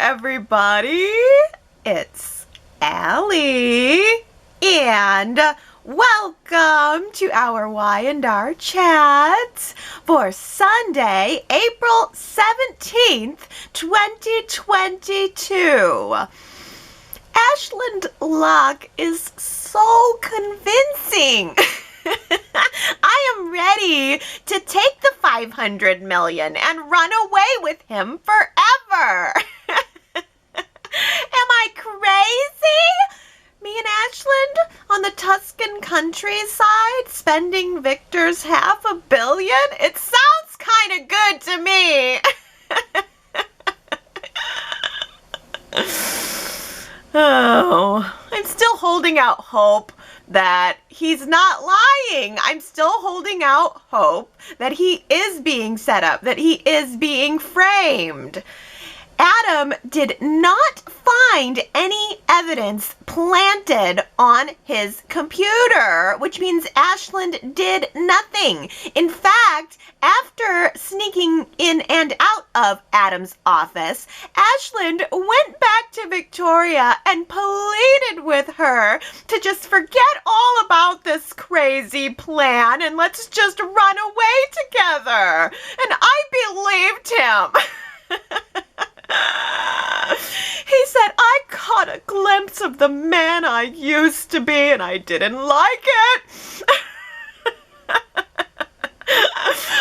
everybody. It's Allie, and welcome to our Y&R Chat for Sunday, April 17th, 2022. Ashland luck is so convincing. I am ready to take the $500 million and run away with him forever. Am I crazy? Me and Ashland on the Tuscan countryside spending Victor's $500 million? It sounds kind of good to me. Oh, I'm still holding out hope that he's not lying. I'm still holding out hope that he is being set up, that he is being framed. Adam did not find any evidence planted on his computer, which means Ashland did nothing. In fact, after sneaking in and out of Adam's office, Ashland went back to Victoria and pleaded with her to just forget all about this crazy plan and let's just run away together. And I believed him. He said, I caught a glimpse of the man I used to be and I didn't like it.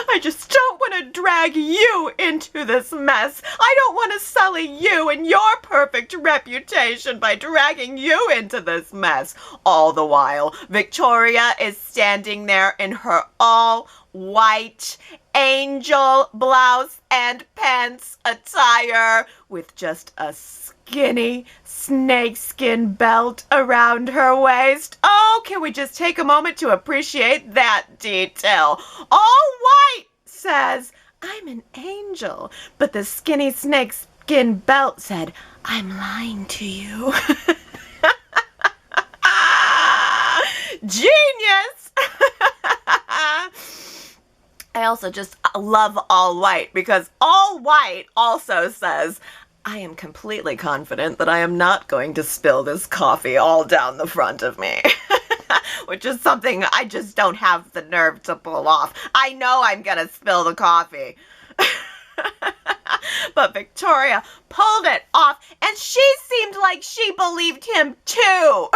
I just don't want to drag you into this mess. I don't want to sully you and your perfect reputation by dragging you into this mess. All the while, Victoria is standing there in her all-white angel blouse and pants attire with just a skinny snakeskin belt around her waist. Oh, can we just take a moment to appreciate that detail? All white says, I'm an angel, but the skinny snakeskin belt said, I'm lying to you. Genius! I also just love all white because all white also says, I am completely confident that I am not going to spill this coffee all down the front of me. Which is something I just don't have the nerve to pull off. I know I'm going to spill the coffee. But Victoria pulled it off and she seemed like she believed him too.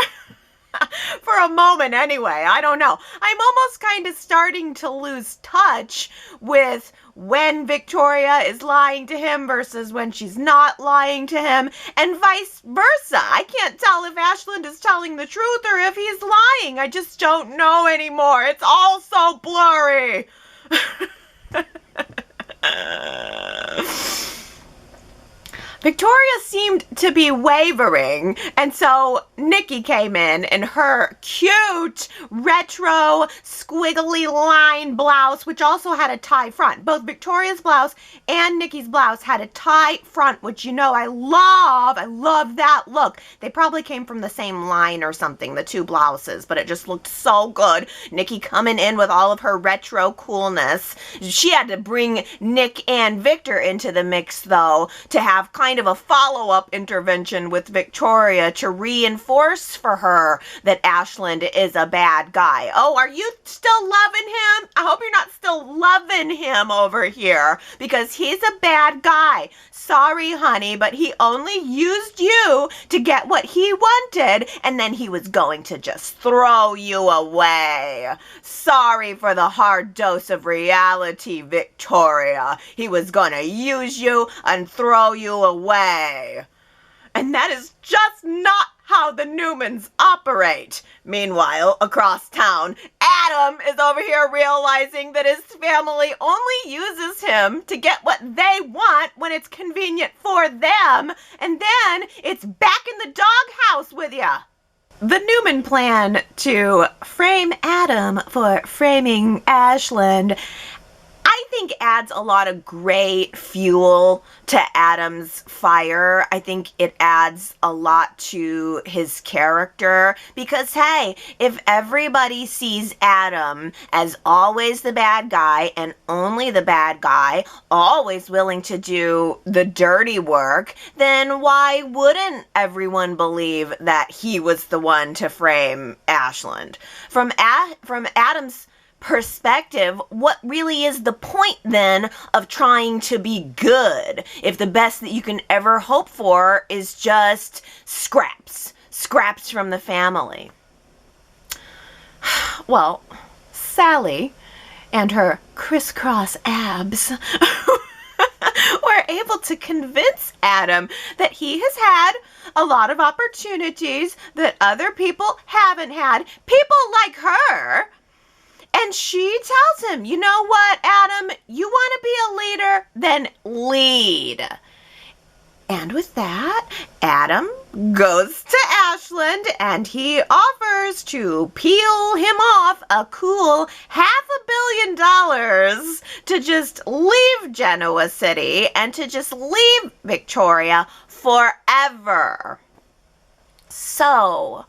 For a moment anyway, I don't know. I'm almost kind of starting to lose touch with when Victoria is lying to him versus when she's not lying to him, and vice versa. I can't tell if Ashland is telling the truth or if he's lying. I just don't know anymore. It's all so blurry. Victoria seemed to be wavering, and so Nikki came in her cute, retro, squiggly line blouse, which also had a tie front. Both Victoria's blouse and Nikki's blouse had a tie front, which you know I love. I love that look. They probably came from the same line or something, the two blouses, but it just looked so good. Nikki coming in with all of her retro coolness. She had to bring Nick and Victor into the mix, though, to have kind of a follow-up intervention with Victoria to reinforce for her that Ashland is a bad guy. Oh, are you still loving him? I hope you're not still loving him over here because he's a bad guy. Sorry, honey, but he only used you to get what he wanted and then he was going to just throw you away. Sorry for the hard dose of reality, Victoria. He was going to use you and throw you away. And that is just not how the Newmans operate. Meanwhile, across town, Adam is over here realizing that his family only uses him to get what they want when it's convenient for them, and then it's back in the doghouse with ya. The Newman plan to frame Adam for framing Ashland, I think adds a lot of great fuel to Adam's fire. I think it adds a lot to his character because, hey, if everybody sees Adam as always the bad guy and only the bad guy, always willing to do the dirty work, then why wouldn't everyone believe that he was the one to frame Ashland? From Adam's perspective, what really is the point then of trying to be good if the best that you can ever hope for is just scraps from the family? Well, Sally and her crisscross abs were able to convince Adam that he has had a lot of opportunities that other people haven't had, people like her. And she tells him, you know what, Adam, you want to be a leader? Then lead. And with that, Adam goes to Ashland and he offers to peel him off a cool $500 million to just leave Genoa City and to just leave Victoria forever. So,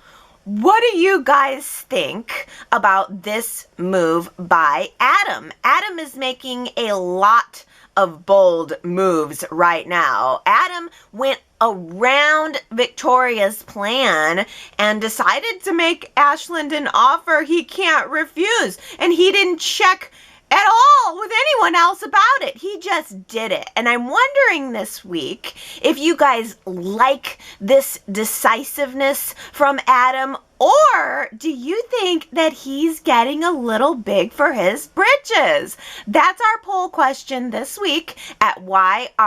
what do you guys think about this move by Adam? Adam is making a lot of bold moves right now. Adam went around Victoria's plan and decided to make Ashland an offer he can't refuse. And he didn't check at all with anyone else about it. He just did it. And I'm wondering this week if you guys like this decisiveness from Adam, or do you think that he's getting a little big for his britches? That's our poll question this week at yrchat.com.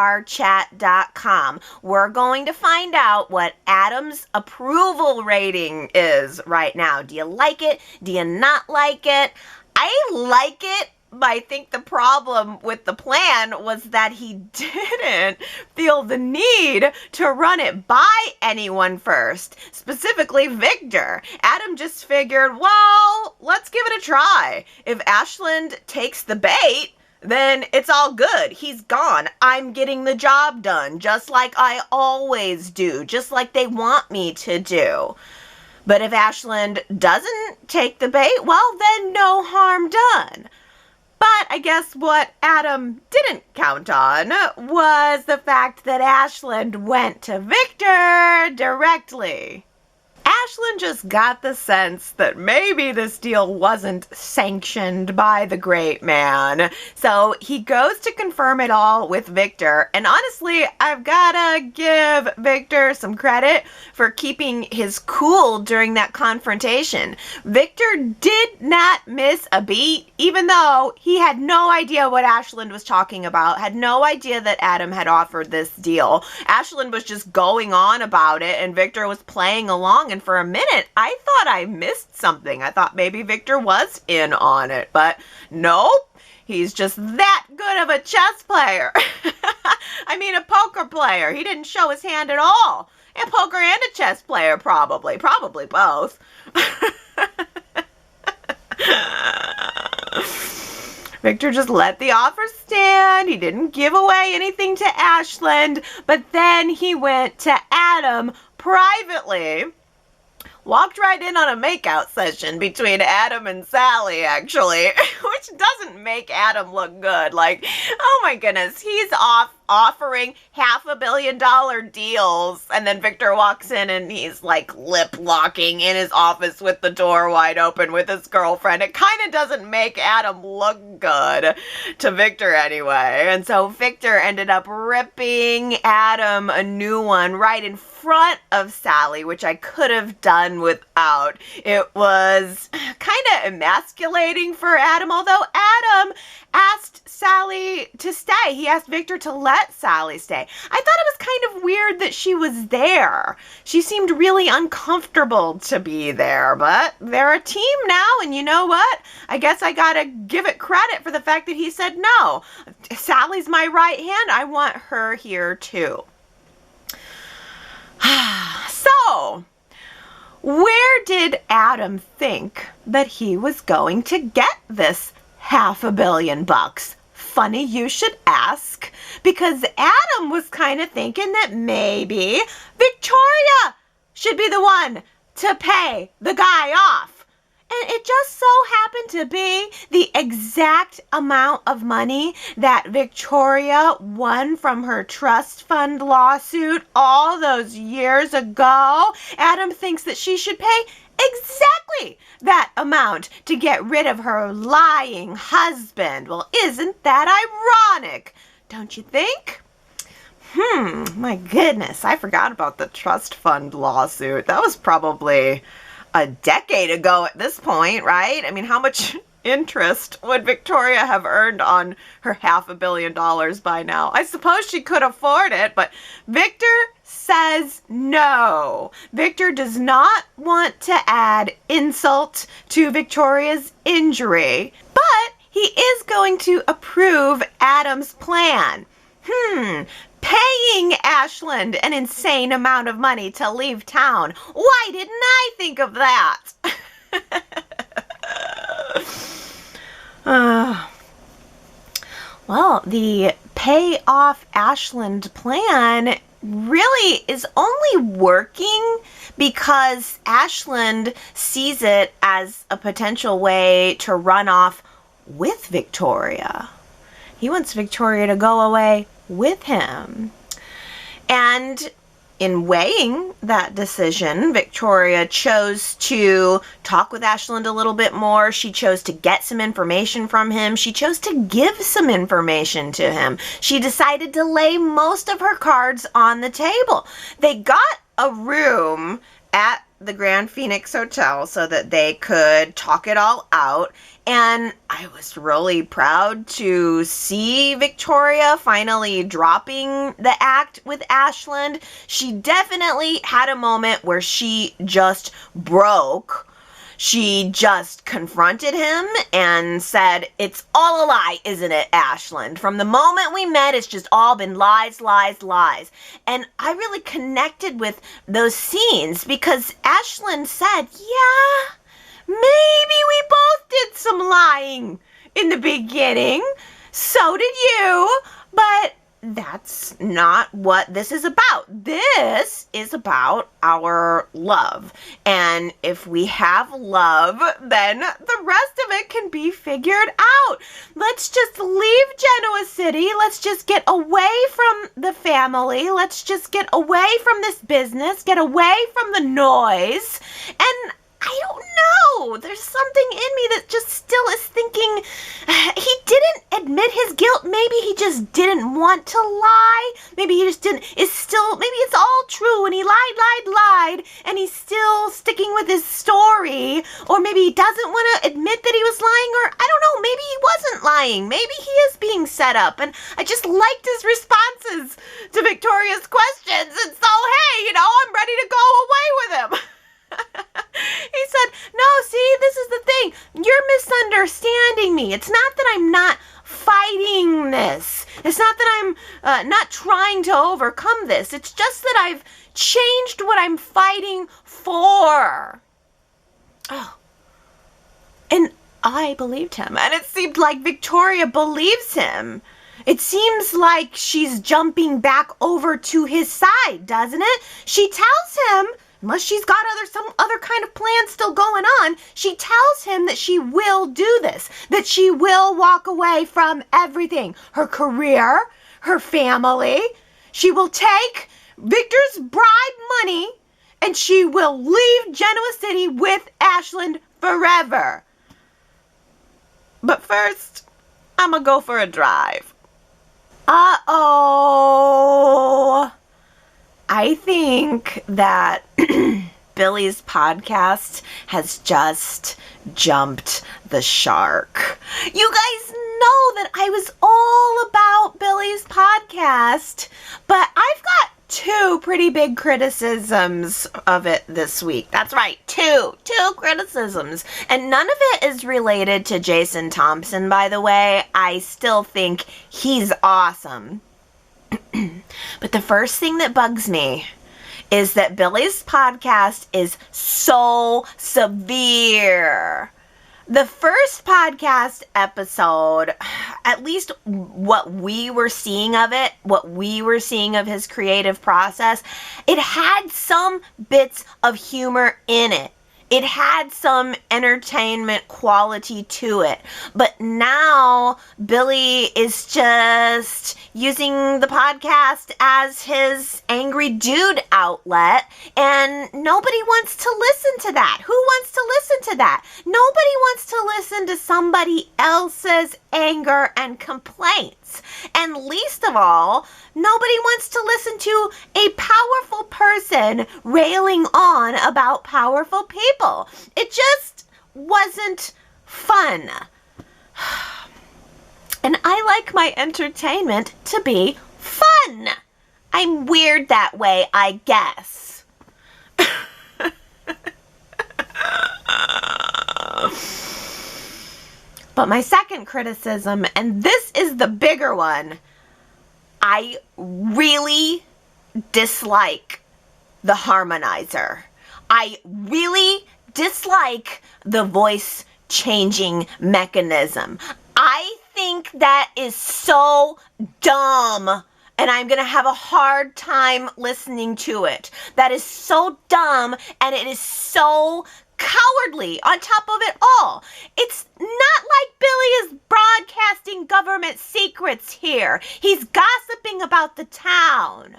We're going to find out what Adam's approval rating is right now. Do you like it? Do you not like it? I like it. I think the problem with the plan was that he didn't feel the need to run it by anyone first, specifically Victor. Adam just figured, well, let's give it a try. If Ashland takes the bait, then it's all good. He's gone. I'm getting the job done, just like I always do, just like they want me to do. But if Ashland doesn't take the bait, well, then no harm done. But I guess what Adam didn't count on was the fact that Ashland went to Victor directly. Ashland just got the sense that maybe this deal wasn't sanctioned by the great man. So he goes to confirm it all with Victor. And honestly, I've gotta give Victor some credit for keeping his cool during that confrontation. Victor did not miss a beat, even though he had no idea what Ashland was talking about, had no idea that Adam had offered this deal. Ashland was just going on about it, and Victor was playing along. And for a minute, I thought I missed something. I thought maybe Victor was in on it, but nope. He's just that good of a chess player. I mean, a poker player. He didn't show his hand at all. A poker and a chess player, probably. Probably both. Victor just let the offer stand. He didn't give away anything to Ashland, but then he went to Adam privately. Walked right in on a makeout session between Adam and Sally, actually, which doesn't make Adam look good. Like, oh my goodness, he's offering $500 million deals, and then Victor walks in and he's like lip locking in his office with the door wide open with his girlfriend. It kind of doesn't make Adam look good to Victor anyway. And so Victor ended up ripping Adam a new one right in front of Sally, which I could have done without. It was kind of emasculating for Adam, although Adam asked Sally to stay. He asked Victor to let Sally stay. I thought it was kind of weird that she was there. She seemed really uncomfortable to be there, but they're a team now, and you know what? I guess I gotta give it credit for the fact that he said no. Sally's my right hand. I want her here too. So, where did Adam think that he was going to get this $500 million funny you should ask, because Adam was kind of thinking that maybe Victoria should be the one to pay the guy off. And it just so happened to be the exact amount of money that Victoria won from her trust fund lawsuit all those years ago. Adam thinks that she should pay exactly that amount to get rid of her lying husband. Well, isn't that ironic? Don't you think? My goodness, I forgot about the trust fund lawsuit. That was probably a decade ago at this point, right? I mean, how much interest would Victoria have earned on her $500 million by now? I suppose she could afford it, but Victor says no. Victor does not want to add insult to Victoria's injury, but he is going to approve Adam's plan. Paying Ashland an insane amount of money to leave town. Why didn't I think of that? Well, the pay off Ashland plan really is only working because Ashland sees it as a potential way to run off with Victoria. He wants Victoria to go away with him. And in weighing that decision, Victoria chose to talk with Ashland a little bit more. She chose to get some information from him. She chose to give some information to him. She decided to lay most of her cards on the table. They got a room at the Grand Phoenix Hotel so that they could talk it all out. And I was really proud to see Victoria finally dropping the act with Ashland. She definitely had a moment where she just broke. She just confronted him and said, "It's all a lie, isn't it, Ashland? From the moment we met, it's just all been lies, lies, lies." And I really connected with those scenes because Ashland said, "Yeah, maybe we both did some lying in the beginning. So did you, but that's not what this is about. This is about our love. And if we have love, then the rest of it can be figured out. Let's just leave Genoa City. Let's just get away from the family. Let's just get away from this business, get away from the noise." And I don't know. There's something in me that just still is thinking he didn't admit his guilt. Maybe he just didn't want to lie. Maybe he just didn't. Maybe it's all true and he lied, and he's still sticking with his story. Or maybe he doesn't want to admit that he was lying, or I don't know. Maybe he wasn't lying. Maybe he is being set up. And I just liked his responses to Victoria's questions. And so, hey, I'm ready to go away with him. He said, "No, see, this is the thing. You're misunderstanding me. It's not that I'm not fighting this. It's not that I'm not trying to overcome this. It's just that I've changed what I'm fighting for." Oh. And I believed him. And it seemed like Victoria believes him. It seems like she's jumping back over to his side, doesn't it? She tells him, unless she's got some other kind of plan still going on, she tells him that she will do this, that she will walk away from everything, her career, her family. She will take Victor's bribe money and she will leave Genoa City with Ashland forever. But first, I'm gonna go for a drive. Uh-oh. I think that Billy's podcast has just jumped the shark. You guys know that I was all about Billy's podcast, but I've got two pretty big criticisms of it this week. That's right, two criticisms. And none of it is related to Jason Thompson, by the way. I still think he's awesome. But the first thing that bugs me is that Billy's podcast is so severe. The first podcast episode, at least what we were seeing of it, what we were seeing of his creative process, it had some bits of humor in it. It had some entertainment quality to it. But now Billy is just using the podcast as his angry dude outlet, and nobody wants to listen to that. Who wants to listen to that? Nobody wants to listen to somebody else's anger and complaints. And least of all, nobody wants to listen to a powerful person railing on about powerful people. It just wasn't fun. And I like my entertainment to be fun. I'm weird that way, I guess. But my second criticism, and this is the bigger one, I really dislike the harmonizer. I really dislike the voice changing mechanism. I think that is so dumb, and I'm going to have a hard time listening to it. That is so dumb, and it is so cowardly on top of it all. It's not like Billy is broadcasting government secrets here. He's gossiping about the town.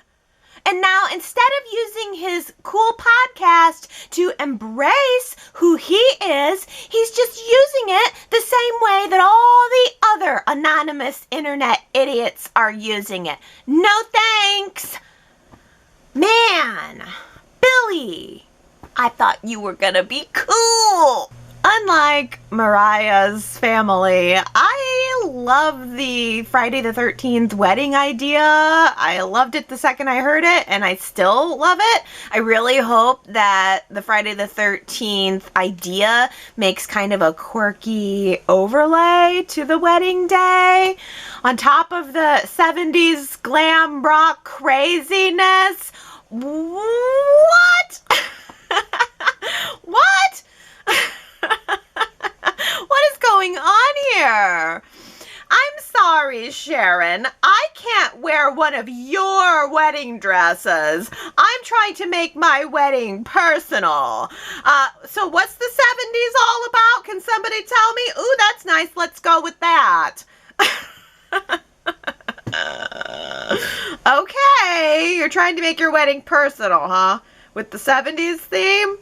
And now, instead of using his cool podcast to embrace who he is, he's just using it the same way that all the other anonymous internet idiots are using it. No thanks. Man, Billy, I thought you were gonna be cool. Unlike Mariah's family, I love the Friday the 13th wedding idea. I loved it the second I heard it, and I still love it. I really hope that the Friday the 13th idea makes kind of a quirky overlay to the wedding day. On top of the 70s glam rock craziness. What? What? What is going on here? I'm sorry, Sharon. I can't wear one of your wedding dresses. I'm trying to make my wedding personal. So what's the 70s all about? Can somebody tell me? Ooh, that's nice. Let's go with that. Okay, you're trying to make your wedding personal, huh? With the 70s theme?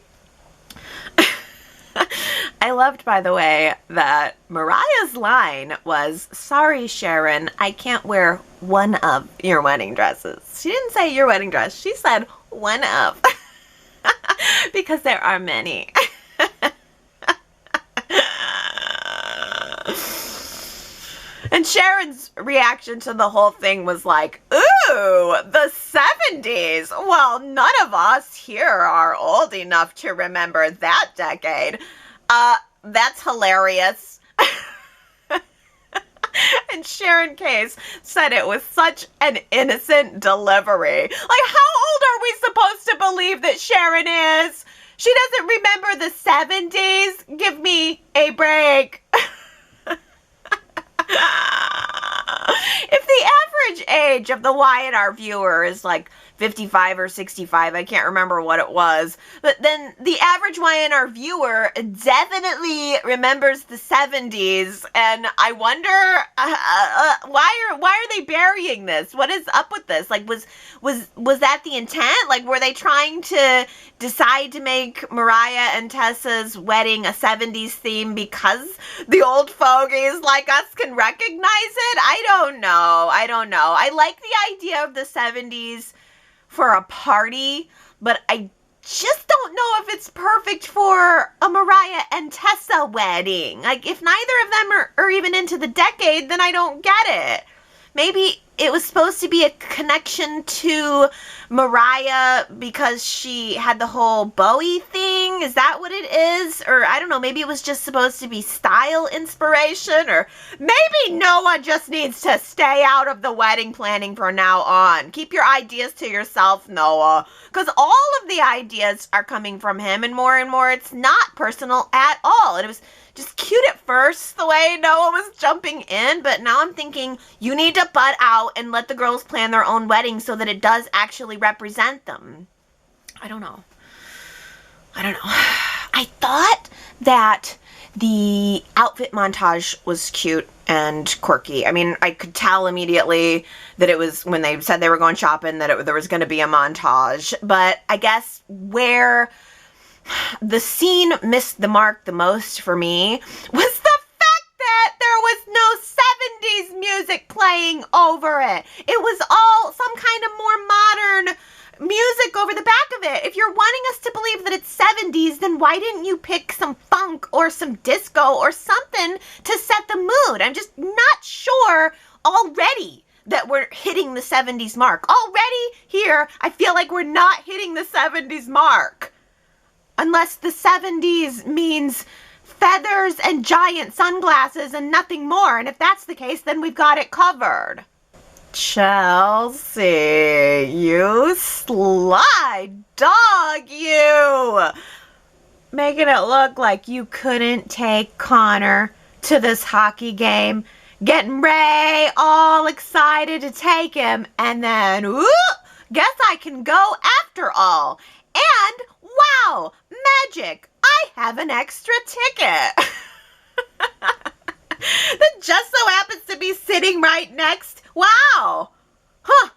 I loved, by the way, that Mariah's line was, "Sorry, Sharon, I can't wear one of your wedding dresses." She didn't say your wedding dress. She said one of. Because there are many. And Sharon's reaction to the whole thing was like, ooh, the 70s. Well, none of us here are old enough to remember that decade. That's hilarious. And Sharon Case said it with such an innocent delivery. Like, how old are we supposed to believe that Sharon is? She doesn't remember the 70s? Give me a break. If the average age of the Y&R viewer is like 55 or 65, I can't remember what it was, but then the average Y&R viewer definitely remembers the 70s, and I wonder why are they burying this? What is up with this? Like, was that the intent? Like, were they trying to decide to make Mariah and Tessa's wedding a 70s theme because the old fogies like us can recognize it? I don't know. I like the idea of the 70s for a party, but I just don't know if it's perfect for a Mariah and Tessa wedding. Like, if neither of them are even into the decade, then I don't get it. Maybe it was supposed to be a connection to Mariah because she had the whole Bowie thing. Is that what it is? Or I don't know, maybe it was just supposed to be style inspiration, or maybe Noah just needs to stay out of the wedding planning from now on. Keep your ideas to yourself, Noah, because all of the ideas are coming from him, and more it's not personal at all. And it was just cute at first, the way Noah was jumping in, but now I'm thinking you need to butt out and let the girls plan their own wedding so that it does actually represent them. I don't know. I thought that the outfit montage was cute and quirky. I mean, I could tell immediately that it was, when they said they were going shopping, that there was going to be a montage. But I guess where the scene missed the mark the most for me was the fact that there was no 70s music playing over it. It was all some kind of more modern music over the back of it. If you're wanting us to believe that it's 70s, then why didn't you pick some funk or some disco or something to set the mood? I'm just not sure already that we're hitting the 70s mark. Already here, I feel like we're not hitting the 70s mark. Unless the 70s means feathers and giant sunglasses and nothing more. And if that's the case, then we've got it covered. Chelsea, you sly dog, you! Making it look like you couldn't take Connor to this hockey game, getting Ray all excited to take him, and then, whoop, guess I can go after all. And, wow, magic, I have an extra ticket. That just so happens to be sitting right next. Wow. Huh.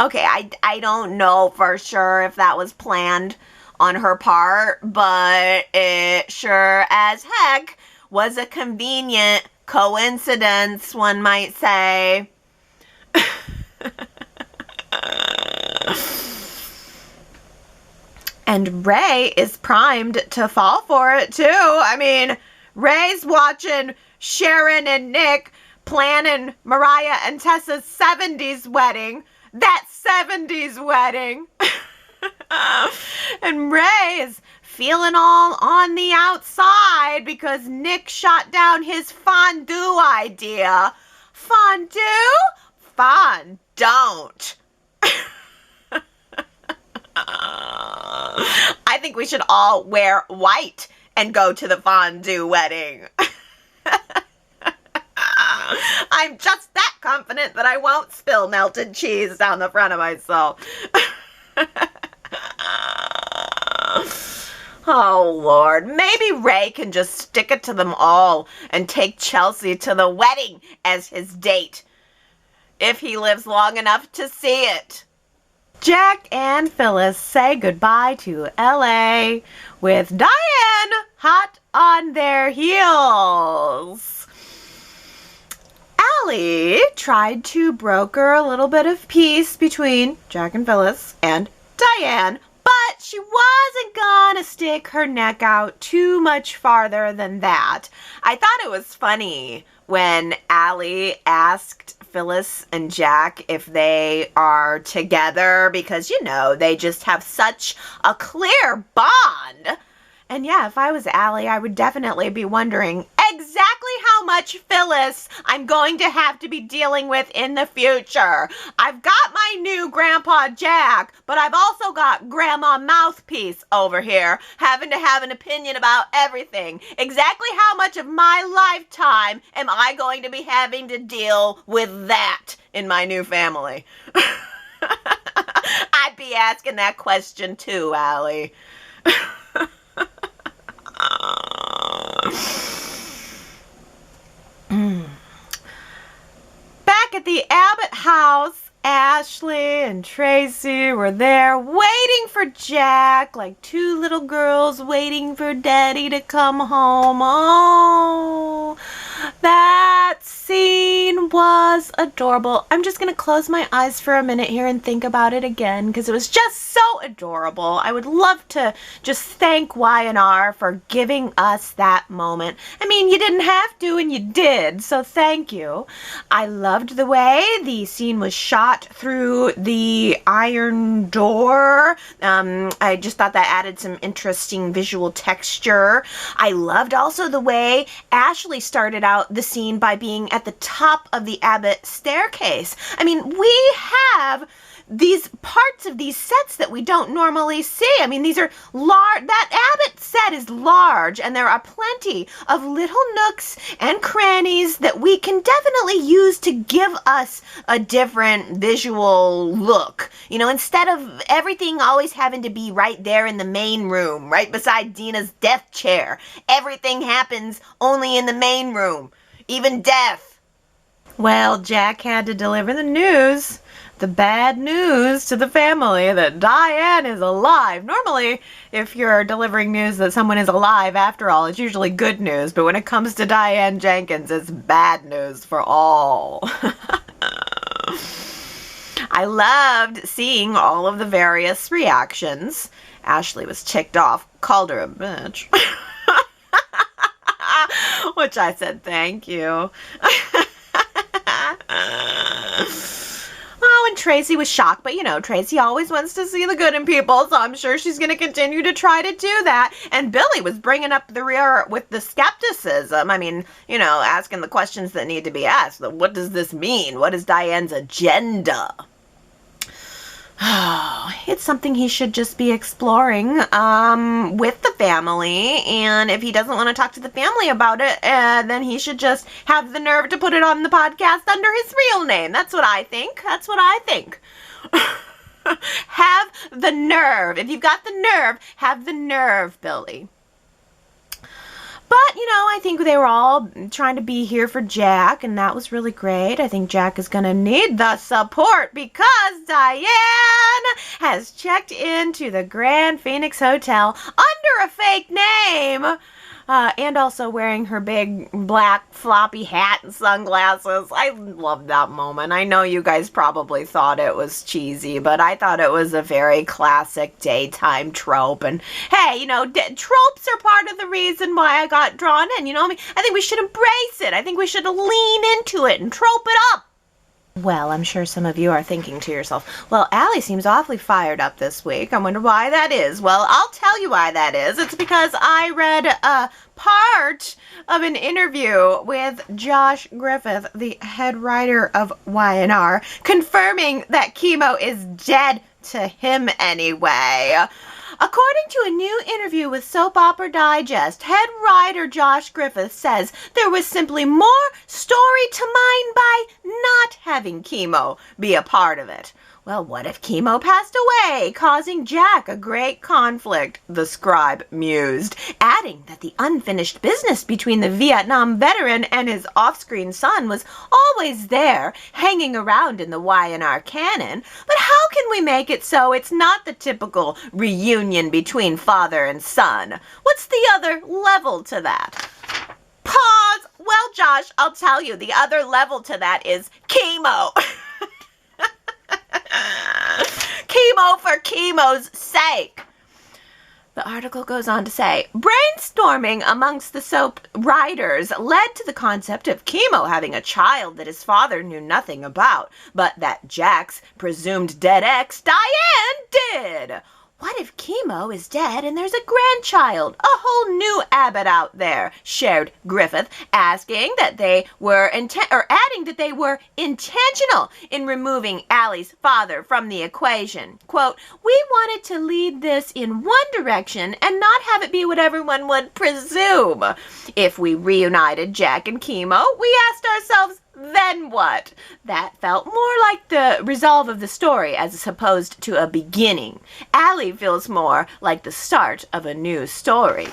Okay, I don't know for sure if that was planned on her part, but it sure as heck was a convenient coincidence, one might say. And Ray is primed to fall for it, too. I mean, Ray's watching Sharon and Nick planning Mariah and Tessa's 70s wedding. That 70s wedding. And Ray is feeling all on the outside because Nick shot down his fondue idea. Fondue? Fondant. I think we should all wear white and go to the fondue wedding. I'm just that confident that I won't spill melted cheese down the front of myself. Oh, Lord. Maybe Ray can just stick it to them all and take Chelsea to the wedding as his date, if he lives long enough to see it. Jack and Phyllis say goodbye to L.A. with Diane hot on their heels. Allie tried to broker a little bit of peace between Jack and Phyllis and Diane, but she wasn't gonna stick her neck out too much farther than that. I thought it was funny when Allie asked Phyllis and Jack if they are together because, you know, they just have such a clear bond. And yeah, if I was Allie, I would definitely be wondering exactly how much Phyllis I'm going to have to be dealing with in the future. I've got my new Grandpa Jack, but I've also got Grandma Mouthpiece over here having to have an opinion about everything. Exactly how much of my lifetime am I going to be having to deal with that in my new family? I'd be asking that question too, Allie. Back at the Abbott house, Ashley and Tracy were there waiting for Jack, like two little girls waiting for Daddy to come home. Oh, that scene was adorable. I'm just going to close my eyes for a minute here and think about it again because it was just so adorable. I would love to just thank Y&R for giving us that moment. I mean, you didn't have to and you did, so thank you. I loved the way the scene was shot through the iron door. I just thought that added some interesting visual texture. I loved also the way Ashley started out the scene by being at the top of the Abbott staircase. I mean, we have these parts of these sets that we don't normally see. I mean, these are large. That Abbott set is large, and there are plenty of little nooks and crannies that we can definitely use to give us a different visual look. You know, instead of everything always having to be right there in the main room, right beside Dina's death chair. Everything happens only in the main room, even death. Well, Jack had to deliver the news. The bad news to the family that Diane is alive. Normally, if you're delivering news that someone is alive, after all, it's usually good news. But when it comes to Diane Jenkins, it's bad news for all. I loved seeing all of the various reactions. Ashley was ticked off, called her a bitch. Which I said, thank you. Oh, and Tracy was shocked, but you know, Tracy always wants to see the good in people, so I'm sure she's going to continue to try to do that. And Billy was bringing up the rear with the skepticism. I mean, you know, asking the questions that need to be asked. What does this mean? What is Diane's agenda? Oh, it's something he should just be exploring with the family, and if he doesn't want to talk to the family about it, then he should just have the nerve to put it on the podcast under his real name. That's what I think. That's what I think. Have the nerve. If you've got the nerve, have the nerve, Billy. But, you know, I think they were all trying to be here for Jack, and that was really great. I think Jack is going to need the support because Diane has checked into the Grand Phoenix Hotel under a fake name. And also wearing her big black floppy hat and sunglasses. I loved that moment. I know you guys probably thought it was cheesy, but I thought it was a very classic daytime trope. And hey, you know, tropes are part of the reason why I got drawn in. You know, I think we should embrace it. I think we should lean into it and trope it up. Well, I'm sure some of you are thinking to yourself, well, Allie seems awfully fired up this week. I wonder why that is. Well, I'll tell you why that is. It's because I read a part of an interview with Josh Griffith, the head writer of Y&R, confirming that Keemo is dead to him anyway. According to a new interview with Soap Opera Digest, head writer Josh Griffith says there was simply more story to mine by not having Keemo be a part of it. Well, what if Keemo passed away, causing Jack a great conflict, the scribe mused, adding that the unfinished business between the Vietnam veteran and his off-screen son was always there, hanging around in the Y&R canon. But how can we make it so it's not the typical reunion between father and son? What's the other level to that? Pause! Well, Josh, I'll tell you, the other level to that is Keemo. Keemo for chemo's sake. The article goes on to say, brainstorming amongst the soap writers led to the concept of Keemo having a child that his father knew nothing about, but that Jack's presumed dead ex, Diane, did. What if Keemo is dead and there's a grandchild, a whole new Abbott out there? Shared Griffith, adding that they were intentional in removing Allie's father from the equation. Quote, we wanted to lead this in one direction and not have it be what everyone would presume. If we reunited Jack and Keemo, we asked ourselves, then what? That felt more like the resolve of the story as opposed to a beginning. Allie feels more like the start of a new story.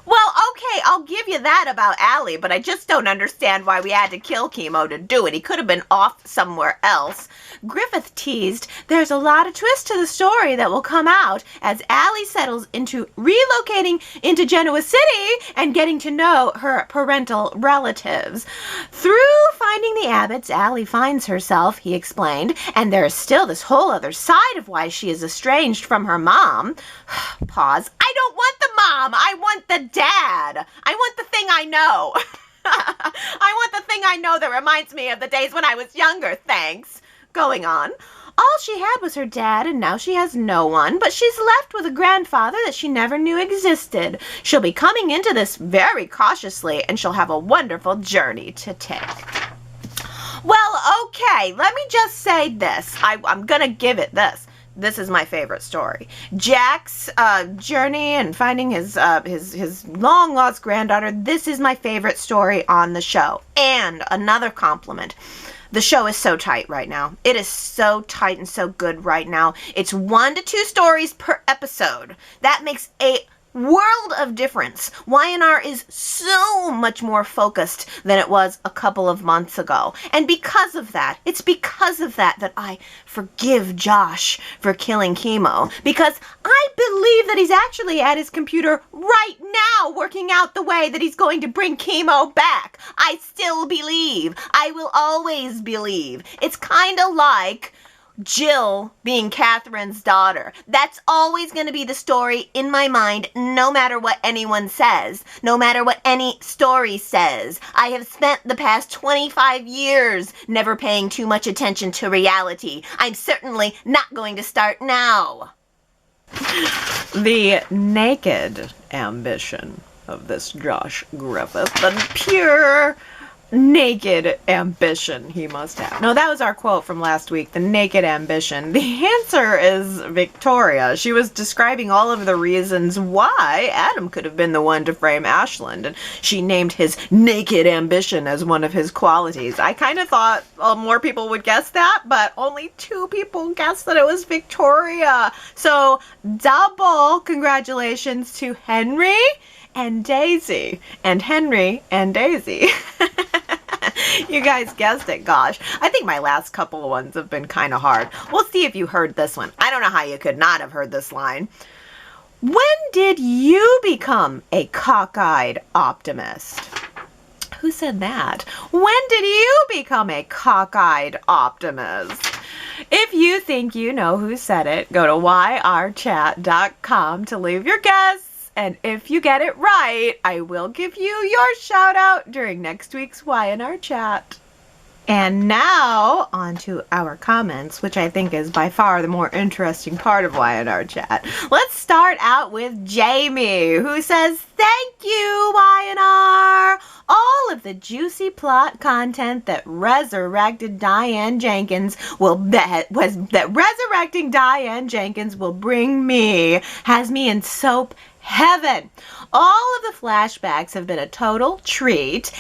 Well, okay, I'll give you that about Allie, but I just don't understand why we had to kill Keemo to do it. He could have been off somewhere else. Griffith teased there's a lot of twist to the story that will come out as Allie settles into relocating into Genoa City and getting to know her parental relatives. Through finding the Abbotts, Allie finds herself, he explained, and there is still this whole other side of why she is estranged from her mom. Pause. I don't want the mom. I want the dad. I want the thing I know. I want the thing I know that reminds me of the days when I was younger, thanks. Going on, All she had was her dad, and now she has no one, but she's left with a grandfather that she never knew existed. She'll be coming into this very cautiously, and she'll have a wonderful journey to take. Well, okay, let me just say this. I'm gonna give it this. This is my favorite story. Jack's journey and finding his long-lost granddaughter. This is my favorite story on the show. And another compliment. The show is so tight right now. It is so tight and so good right now. It's 1 to 2 stories per episode. That makes a world of difference. Y&R is so much more focused than it was a couple of months ago. And because of that, it's because of that that I forgive Josh for killing Keemo. Because I believe that he's actually at his computer right now working out the way that he's going to bring Keemo back. I still believe. I will always believe. It's kind of like Jill being Catherine's daughter. That's always going to be the story in my mind, no matter what anyone says, no matter what any story says. I have spent the past 25 years never paying too much attention to reality. I'm certainly not going to start now. The naked ambition of this Josh Griffith, the pure naked ambition he must have. No, that was our quote from last week, the naked ambition. The answer is Victoria. She was describing all of the reasons why Adam could have been the one to frame Ashland, and she named his naked ambition as one of his qualities. I kind of thought more people would guess that, but only 2 people guessed that it was Victoria. So double congratulations to Henry and Daisy. And Henry and Daisy. You guys guessed it, gosh. I think my last couple of ones have been kind of hard. We'll see if you heard this one. I don't know how you could not have heard this line. When did you become a cockeyed optimist? Who said that? When did you become a cockeyed optimist? If you think you know who said it, go to yrchat.com to leave your guess. And if you get it right, I will give you your shout out during next week's Y&R Chat. And now, on to our comments, which I think is by far the more interesting part of Y&R Chat. Let's start out with Jamie, who says, "Thank you, Y&R! All of the juicy plot content that resurrecting Diane Jenkins will bring me has me in soap heaven. All of the flashbacks have been a total treat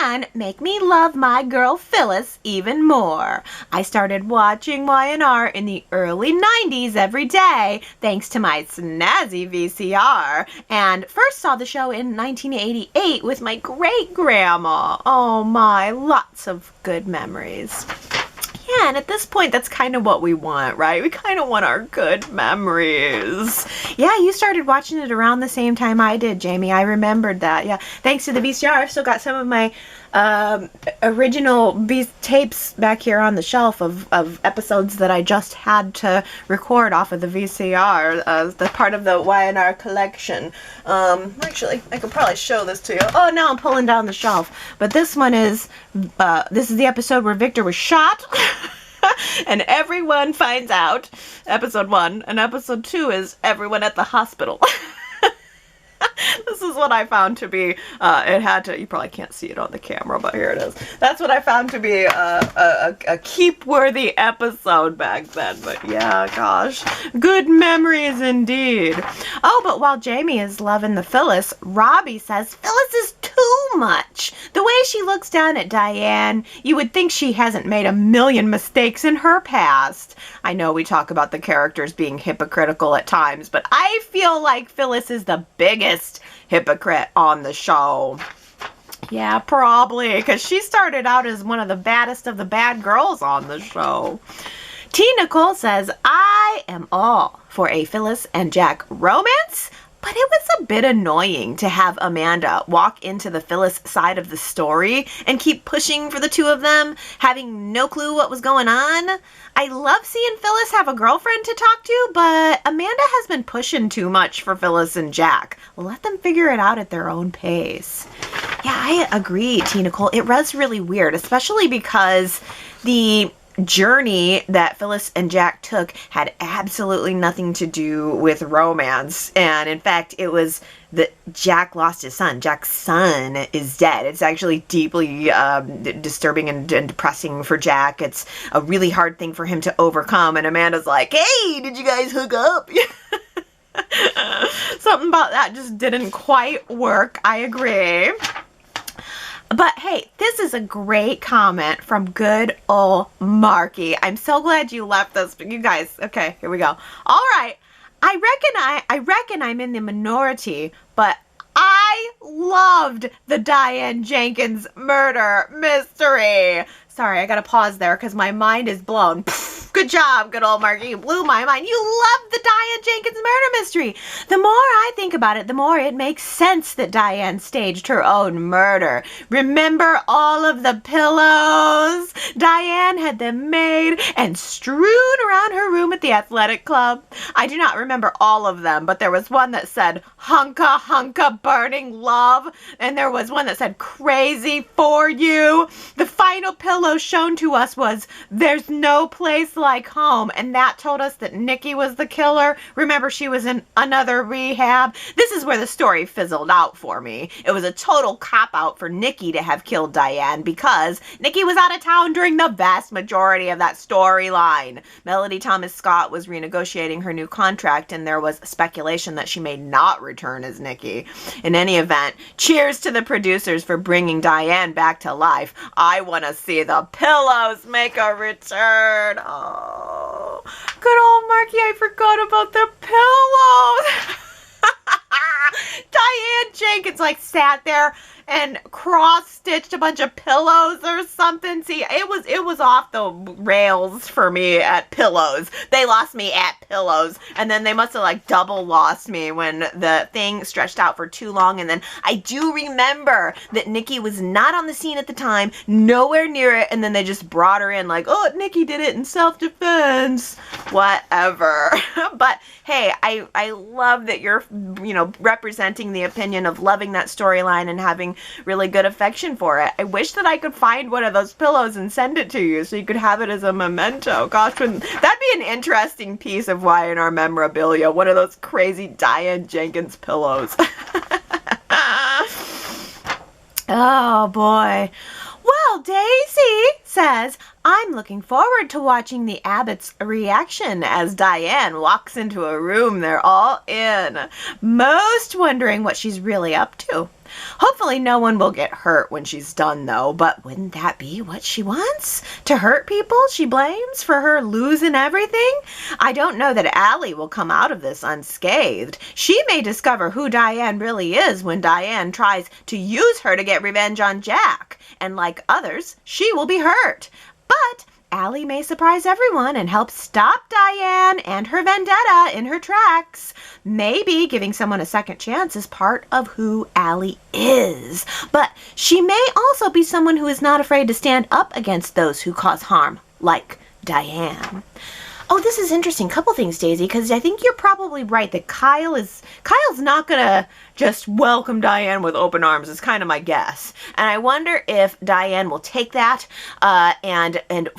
and make me love my girl Phyllis even more. I started watching Y&R in the early 90s every day thanks to my snazzy VCR, and first saw the show in 1988 with my great-grandma. Oh my, lots of good memories." Yeah, and at this point, that's kind of what we want, right? We kind of want our good memories. Yeah, you started watching it around the same time I did, Jamie. I remembered that. Yeah, thanks to the VCR, I've still got some of my original tapes back here on the shelf of episodes that I just had to record off of the VCR as the part of the Y&R collection. Actually, I could probably show this to you. Oh, now I'm pulling down the shelf. But this one is, this is the episode where Victor was shot. And everyone finds out, episode 1, and episode 2 is everyone at the hospital. This is what I found to be, it had to, you probably can't see it on the camera, but here it is. That's what I found to be a keep-worthy episode back then. But yeah, gosh, good memories indeed. Oh, but while Jamie is loving the Phyllis, Robbie says Phyllis is too much. The way she looks down at Diane, you would think she hasn't made a million mistakes in her past. I know we talk about the characters being hypocritical at times, but I feel like Phyllis is the biggest hypocrite on the show. Yeah, probably, because she started out as one of the baddest of the bad girls on the show. T. Nicole says, "I am all for a Phyllis and Jack romance, but it was a bit annoying to have Amanda walk into the Phyllis side of the story and keep pushing for the two of them, having no clue what was going on. I love seeing Phyllis have a girlfriend to talk to, but Amanda has been pushing too much for Phyllis and Jack. Let them figure it out at their own pace." Yeah, I agree, T. Nicole. It was really weird, especially because the journey that Phyllis and Jack took had absolutely nothing to do with romance. And in fact, it was that Jack lost his son. Jack's son is dead. It's actually deeply disturbing and depressing for Jack. It's a really hard thing for him to overcome. And Amanda's like, hey, did you guys hook up? Something about that just didn't quite work. I agree. But hey, this is a great comment from good old Marky. I'm so glad you left this. You guys, okay, here we go. All right, I reckon I'm in the minority, but I loved the Diane Jenkins murder mystery. Sorry, I gotta pause there because my mind is blown. Good job, good old Marky. You blew my mind. You love the Diane Jenkins murder mystery. The more I think about it, the more it makes sense that Diane staged her own murder. Remember all of the pillows? Diane had them made and strewn around her room at the athletic club. I do not remember all of them, but there was one that said, hunka, hunka, burning love. And there was one that said, crazy for you. The final pillow shown to us was, there's no place like home, and that told us that Nikki was the killer. Remember, she was in another rehab. This is where the story fizzled out for me. It was a total cop-out for Nikki to have killed Diane because Nikki was out of town during the vast majority of that storyline. Melody Thomas Scott was renegotiating her new contract, and there was speculation that she may not return as Nikki. In any event, cheers to the producers for bringing Diane back to life. I want to see the pillows make a return. Oh, good old Marky, I forgot about the pillows. Diane Jenkins like sat there and cross-stitched a bunch of pillows or something. See, it was off the rails for me at pillows. They lost me at pillows, and then they must have like double lost me when the thing stretched out for too long. And then I do remember that Nikki was not on the scene at the time, nowhere near it, and then they just brought her in like, oh, Nikki did it in self-defense. Whatever. But hey, I love that you're, representing the opinion of loving that storyline and having really good affection for it. I wish that I could find one of those pillows and send it to you so you could have it as a memento. Gosh, that'd be an interesting piece of Y&R memorabilia. One of those crazy Diane Jenkins pillows. Oh boy. Well, Daisy says, I'm looking forward to watching the Abbotts' reaction as Diane walks into a room they're all in, most wondering what she's really up to. Hopefully no one will get hurt when she's done, though, but wouldn't that be what she wants? To hurt people she blames for her losing everything? I don't know that Allie will come out of this unscathed. She may discover who Diane really is when Diane tries to use her to get revenge on Jack, and like others, she will be hurt. But Allie may surprise everyone and help stop Diane and her vendetta in her tracks. Maybe giving someone a second chance is part of who Allie is. But she may also be someone who is not afraid to stand up against those who cause harm, like Diane. Oh, this is interesting. Couple things, Daisy, because I think you're probably right that Kyle's not going to just welcome Diane with open arms is kind of my guess. And I wonder if Diane will take that and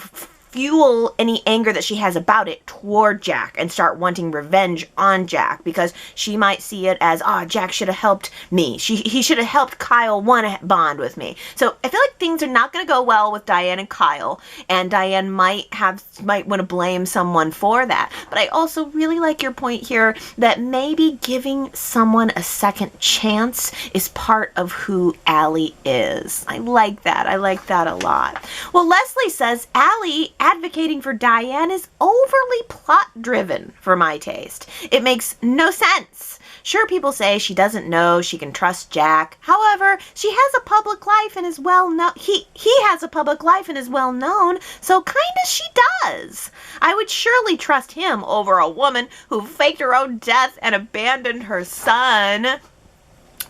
fuel any anger that she has about it toward Jack and start wanting revenge on Jack, because she might see it as, Jack should have helped me. He should have helped Kyle want to bond with me. So I feel like things are not going to go well with Diane and Kyle, and Diane might want to blame someone for that. But I also really like your point here that maybe giving someone a second chance is part of who Allie is. I like that. I like that a lot. Well, Leslie says Allie advocating for Diane is overly plot-driven for my taste. It makes no sense. Sure, people say she doesn't know she can trust Jack. However, she has a public life and is well known. He has a public life and is well known, so kinda she does. I would surely trust him over a woman who faked her own death and abandoned her son.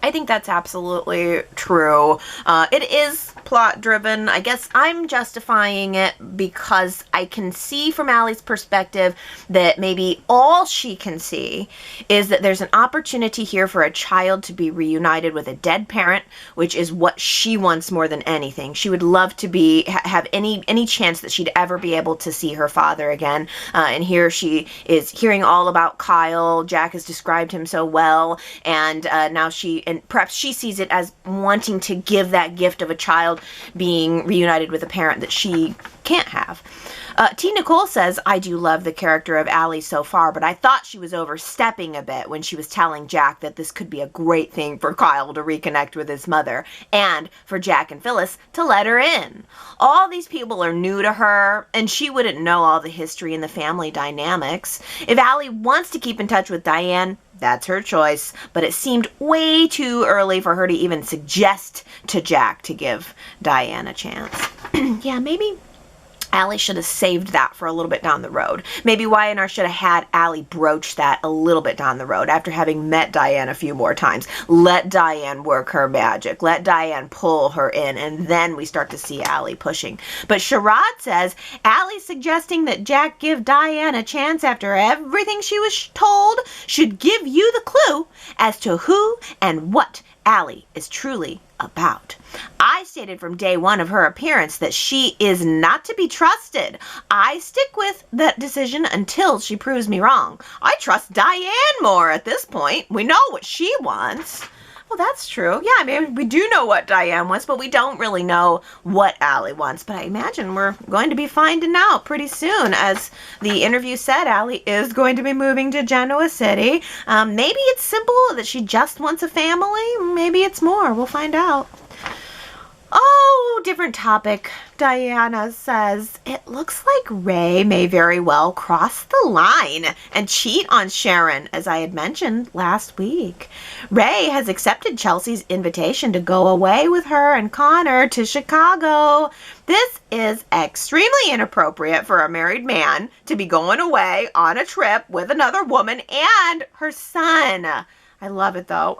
I think that's absolutely true. It is plot driven. I guess I'm justifying it because I can see from Allie's perspective that maybe all she can see is that there's an opportunity here for a child to be reunited with a dead parent, which is what she wants more than anything. She would love to have any chance that she'd ever be able to see her father again. And here she is hearing all about Kyle. Jack has described him so well, and now perhaps she sees it as wanting to give that gift of a child being reunited with a parent that she can't have. T. Nicole says, I do love the character of Allie so far, but I thought she was overstepping a bit when she was telling Jack that this could be a great thing for Kyle to reconnect with his mother, and for Jack and Phyllis to let her in. All these people are new to her, and she wouldn't know all the history and the family dynamics. If Allie wants to keep in touch with Diane, that's her choice, but it seemed way too early for her to even suggest to Jack to give Diane a chance. Yeah, maybe Allie should have saved that for a little bit down the road. Maybe Y&R should have had Allie broach that a little bit down the road after having met Diane a few more times. Let Diane work her magic. Let Diane pull her in, and then we start to see Allie pushing. But Sherrod says Allie suggesting that Jack give Diane a chance after everything she was told should give you the clue as to who and what Allie is truly about. I stated from day one of her appearance that she is not to be trusted. I stick with that decision until she proves me wrong. I trust Diane more at this point. We know what she wants. Well, that's true. Yeah, I mean, we do know what Diane wants, but we don't really know what Allie wants. But I imagine we're going to be finding out pretty soon. As the interview said, Allie is going to be moving to Genoa City. Maybe it's simple that she just wants a family. Maybe it's more. We'll find out. Oh, different topic. Diana says, it looks like Ray may very well cross the line and cheat on Sharon, as I had mentioned last week. Ray has accepted Chelsea's invitation to go away with her and Connor to Chicago. This is extremely inappropriate for a married man to be going away on a trip with another woman and her son. I love it, though.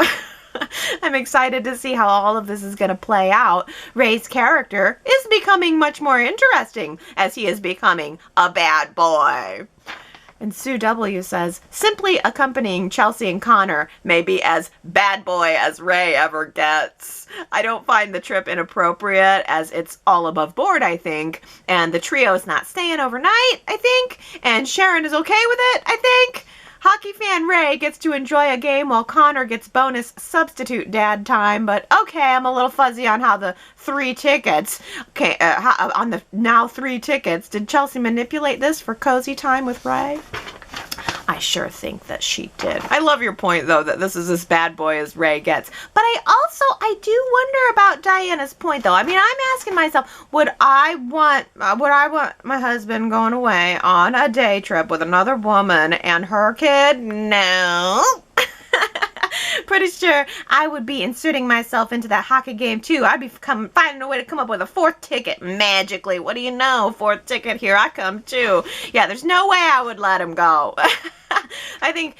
I'm excited to see how all of this is going to play out. Ray's character is becoming much more interesting as he is becoming a bad boy. And Sue W. says, simply accompanying Chelsea and Connor may be as bad boy as Ray ever gets. I don't find the trip inappropriate as it's all above board, I think. And the trio is not staying overnight, I think. And Sharon is okay with it, I think. Hockey fan Ray gets to enjoy a game while Connor gets bonus substitute dad time, but okay, I'm a little fuzzy on how the 3 tickets, on the now 3 tickets, did Chelsea manipulate this for cozy time with Ray? I sure think that she did. I love your point, though, that this is as bad boy as Ray gets. But I do wonder about Diana's point, though. I mean, I'm asking myself, would I want my husband going away on a day trip with another woman and her kid? No. Pretty sure I would be inserting myself into that hockey game, too. I'd be finding a way to come up with a 4th ticket magically. What do you know? 4th ticket, here I come, too. Yeah, there's no way I would let him go. I think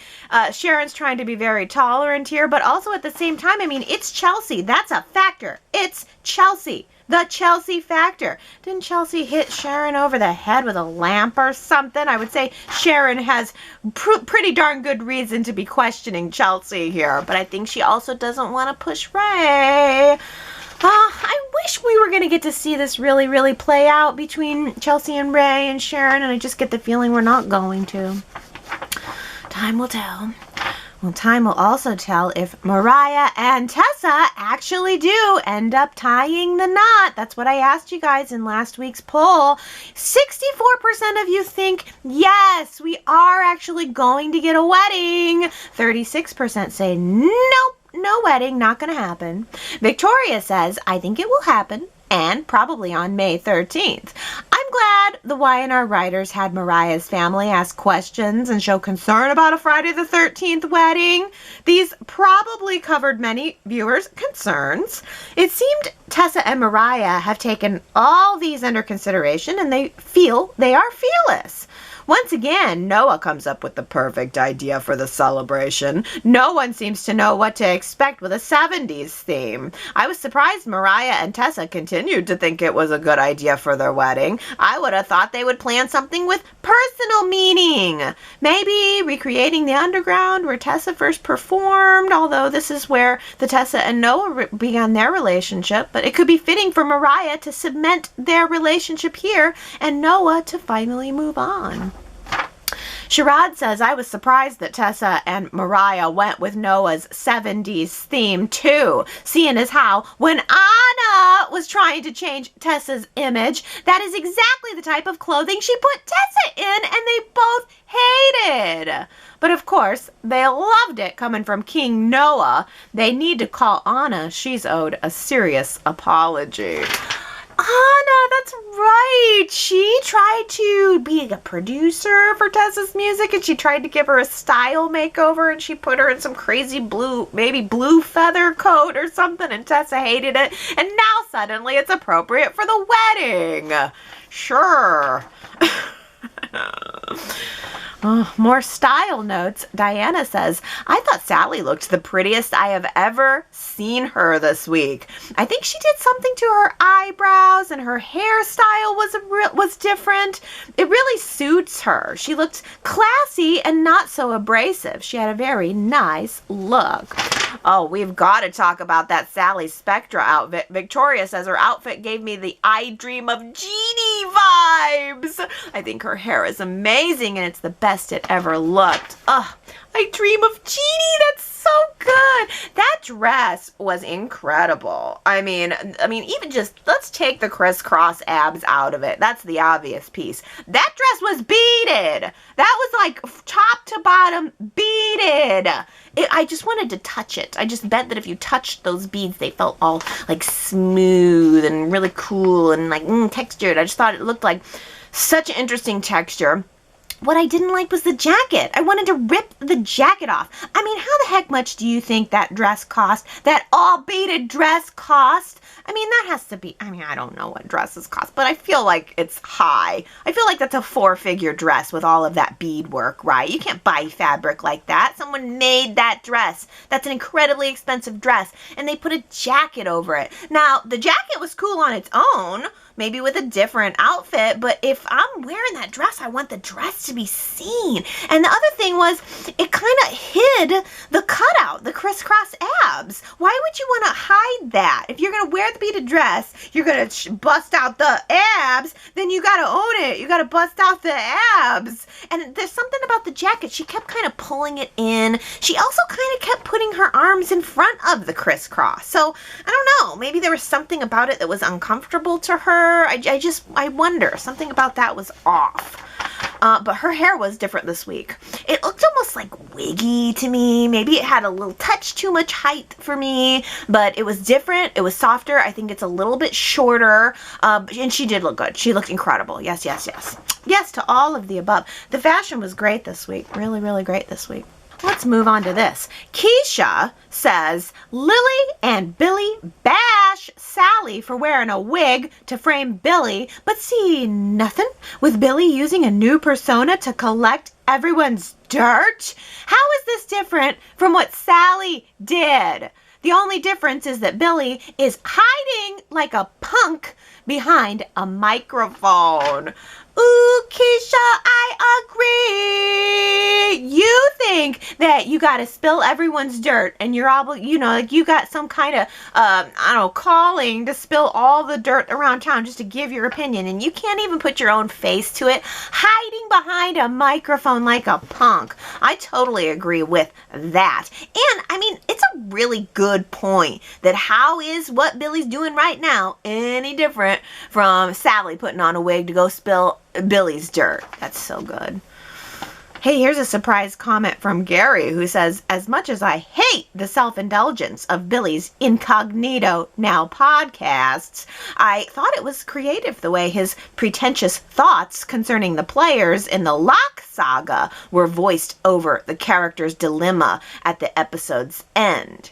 Sharon's trying to be very tolerant here, but also at the same time, I mean, it's Chelsea. That's a factor. It's Chelsea. The Chelsea factor. Didn't Chelsea hit Sharon over the head with a lamp or something? I would say Sharon has pretty darn good reason to be questioning Chelsea here, but I think she also doesn't want to push Ray. I wish we were going to get to see this really, really play out between Chelsea and Ray and Sharon, and I just get the feeling we're not going to. Time will tell. Well, time will also tell if Mariah and Tessa actually do end up tying the knot. That's what I asked you guys in last week's poll. 64% of you think, yes, we are actually going to get a wedding. 36% say, nope, no wedding, not going to happen. Victoria says, I think it will happen, and probably on May 13th. I'm glad the Y&R writers had Mariah's family ask questions and show concern about a Friday the 13th wedding. These probably covered many viewers' concerns. It seemed Tessa and Mariah have taken all these under consideration, and they feel they are fearless. Once again, Noah comes up with the perfect idea for the celebration. No one seems to know what to expect with a 70s theme. I was surprised Mariah and Tessa continued to think it was a good idea for their wedding. I would have thought they would plan something with personal meaning. Maybe recreating the underground where Tessa first performed, although this is where the Tessa and Noah began their relationship. But it could be fitting for Mariah to cement their relationship here and Noah to finally move on. Sherrod says, I was surprised that Tessa and Mariah went with Noah's 70s theme too, seeing as how when Anna was trying to change Tessa's image, that is exactly the type of clothing she put Tessa in, and they both hated. But of course, they loved it coming from King Noah. They need to call Anna. She's owed a serious apology. Anna, that's right. She tried to be a producer for Tessa's music, and she tried to give her a style makeover, and she put her in some crazy maybe blue feather coat or something, and Tessa hated it. And now suddenly it's appropriate for the wedding. Sure. Oh, more style notes. Diana says, I thought Sally looked the prettiest I have ever seen her this week. I think she did something to her eyebrows, and her hairstyle was different. It really suits her. She looked classy and not so abrasive. She had a very nice look. Oh, we've got to talk about that Sally Spectra outfit. Victoria says her outfit gave me the I Dream of Jeannie vibes. I think her hair is amazing, and it's the best it ever looked. Ugh, I Dream of Jeannie. That's so good. That dress was incredible. I mean, even just, let's take the crisscross abs out of it. That's the obvious piece. That dress was beaded. That was like top to bottom beaded. I just wanted to touch it. I just bet that if you touched those beads, they felt all like smooth and really cool and like textured. I just thought it looked like such an interesting texture. What I didn't like was the jacket. I wanted to rip the jacket off. I mean, how the heck much do you think that dress cost? That all beaded dress cost? I mean, that has to be, I don't know what dresses cost, but I feel like it's high. I feel like that's a 4-figure dress with all of that beadwork, right? You can't buy fabric like that. Someone made that dress. That's an incredibly expensive dress, and they put a jacket over it. Now, the jacket was cool on its own, maybe with a different outfit, but if I'm wearing that dress, I want the dress to be seen. And the other thing was, it kind of hid the cutout, the crisscross abs. Why would you want to hide that? If you're going to wear the beaded dress, you're going to bust out the abs, then you got to own it. You got to bust out the abs. And there's something about the jacket. She kept kind of pulling it in. She also kind of kept putting her arms in front of the crisscross. So, I don't know. Maybe there was something about it that was uncomfortable to her. I wonder. Something about that was off. But her hair was different this week. It looked almost like wiggy to me. Maybe it had a little touch too much height for me, but it was different. It was softer. I think it's a little bit shorter. And she did look good. She looked incredible. Yes, yes, yes. Yes to all of the above. The fashion was great this week. Really, really great this week. Let's move on to this. Keisha says, Lily and Billy bash Sally for wearing a wig to frame Billy, but see nothing with Billy using a new persona to collect everyone's dirt? How is this different from what Sally did? The only difference is that Billy is hiding like a punk behind a microphone. Ooh, Keisha, I agree. You think that you got to spill everyone's dirt and you're like you got some kind of, calling to spill all the dirt around town just to give your opinion, and you can't even put your own face to it, hiding behind a microphone like a punk. I totally agree with that. And, it's a really good point that how is what Billy's doing right now any different from Sally putting on a wig to go spill Billy's dirt? That's so good. Hey, here's a surprise comment from Gary, who says, as much as I hate the self-indulgence of Billy's Incognito Now podcasts, I thought it was creative the way his pretentious thoughts concerning the players in the Locke saga were voiced over the character's dilemma at the episode's end.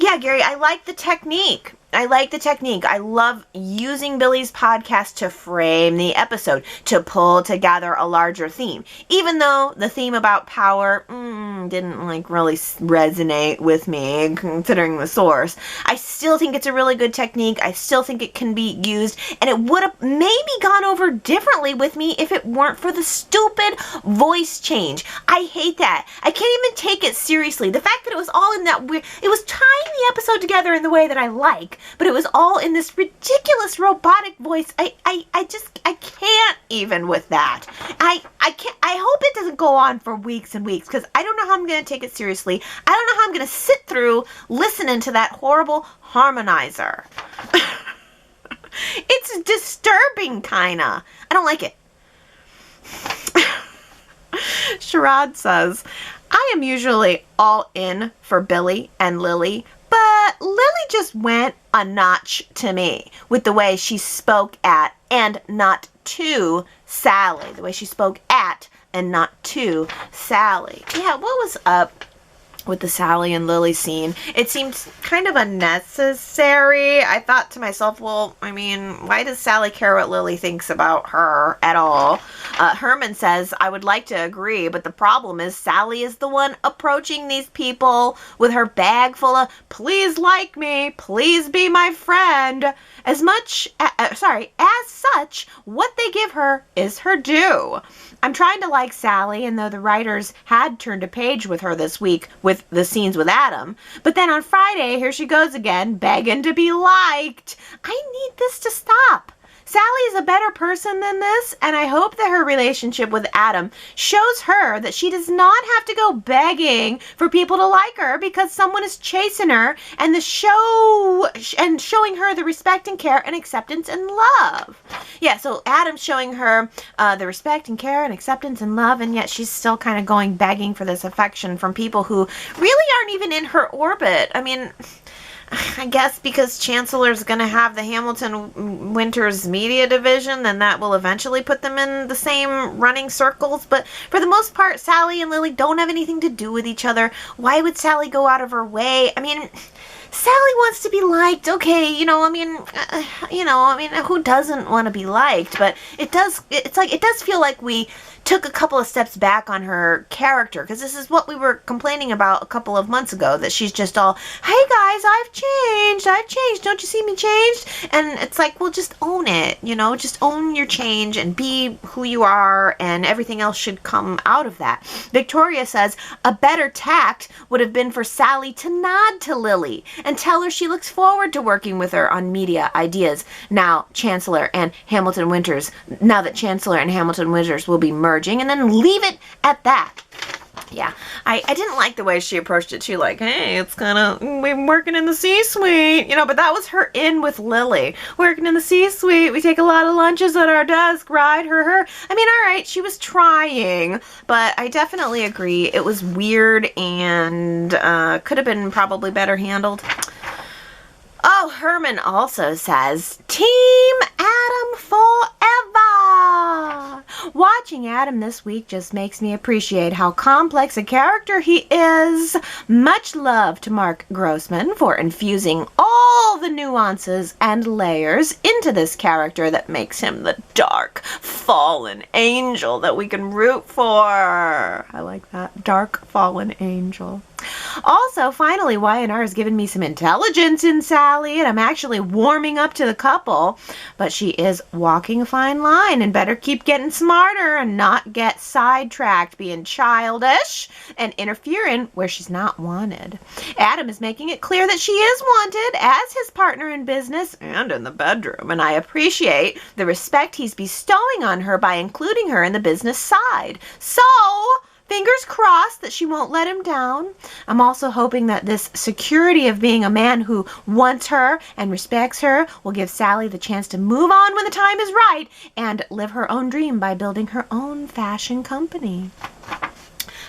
Yeah, Gary, I like the technique. I love using Billy's podcast to frame the episode, to pull together a larger theme. Even though the theme about power didn't really resonate with me, considering the source, I still think it's a really good technique. I still think it can be used, and it would have maybe gone over differently with me if it weren't for the stupid voice change. I hate that. I can't even take it seriously. The fact that it was all in that weird, it was tying the episode together in the way that I like, but it was all in this ridiculous robotic voice. I can't even with that. I hope it doesn't go on for weeks and weeks, because I don't know how I'm going to take it seriously. I don't know how I'm going to sit through listening to that horrible harmonizer. It's disturbing, kinda. I don't like it. Sherrod says, I am usually all in for Billy and Lily, but Lily just went a notch to me with the way she spoke at and not to Sally. The way she spoke at and not to Sally. Yeah, what was up with the Sally and Lily scene? It seemed kind of unnecessary. I thought to myself, well, I mean, why does Sally care what Lily thinks about her at all? Herman says, I would like to agree, but the problem is Sally is the one approaching these people with her bag full of, please like me, please be my friend. As such, what they give her is her due. I'm trying to like Sally, and though the writers had turned a page with her this week with the scenes with Adam, but then on Friday, here she goes again, begging to be liked. I need this to stop. Sally is a better person than this, and I hope that her relationship with Adam shows her that she does not have to go begging for people to like her because someone is chasing her, and showing her the respect and care and acceptance and love. Yeah, so Adam's showing her the respect and care and acceptance and love, and yet she's still kind of going begging for this affection from people who really aren't even in her orbit. I mean, I guess because Chancellor's going to have the Hamilton Winters media division, then that will eventually put them in the same running circles. But for the most part, Sally and Lily don't have anything to do with each other. Why would Sally go out of her way? I mean, Sally wants to be liked. Okay, who doesn't want to be liked? But it does feel like we took a couple of steps back on her character, because this is what we were complaining about a couple of months ago, that she's just all, hey guys, I've changed, don't you see me changed? And it's like, well, just own it, just own your change and be who you are, and everything else should come out of that. Victoria says, a better tact would have been for Sally to nod to Lily and tell her she looks forward to working with her on media ideas now that Chancellor and Hamilton Winters will be merging, and then leave it at that. Yeah, I didn't like the way she approached it too, like, hey, it's kind of, we're working in the C-suite, but that was her in with Lily. Working in the C-suite, we take a lot of lunches at our desk, right? Her. I mean, all right, she was trying, but I definitely agree. It was weird and could have been probably better handled. Oh, Herman also says, Team Adam forever! Watching Adam this week just makes me appreciate how complex a character he is. Much love to Mark Grossman for infusing all the nuances and layers into this character that makes him the dark, fallen angel that we can root for. I like that. Dark, fallen angel. Also, finally, Y&R has given me some intelligence in Sally, and I'm actually warming up to the couple. But she is walking a fine line and better keep getting smarter and not get sidetracked being childish and interfering where she's not wanted. Adam is making it clear that she is wanted as his partner in business and in the bedroom, and I appreciate the respect he's bestowing on her by including her in the business side. So, fingers crossed that she won't let him down. I'm also hoping that this security of being a man who wants her and respects her will give Sally the chance to move on when the time is right and live her own dream by building her own fashion company.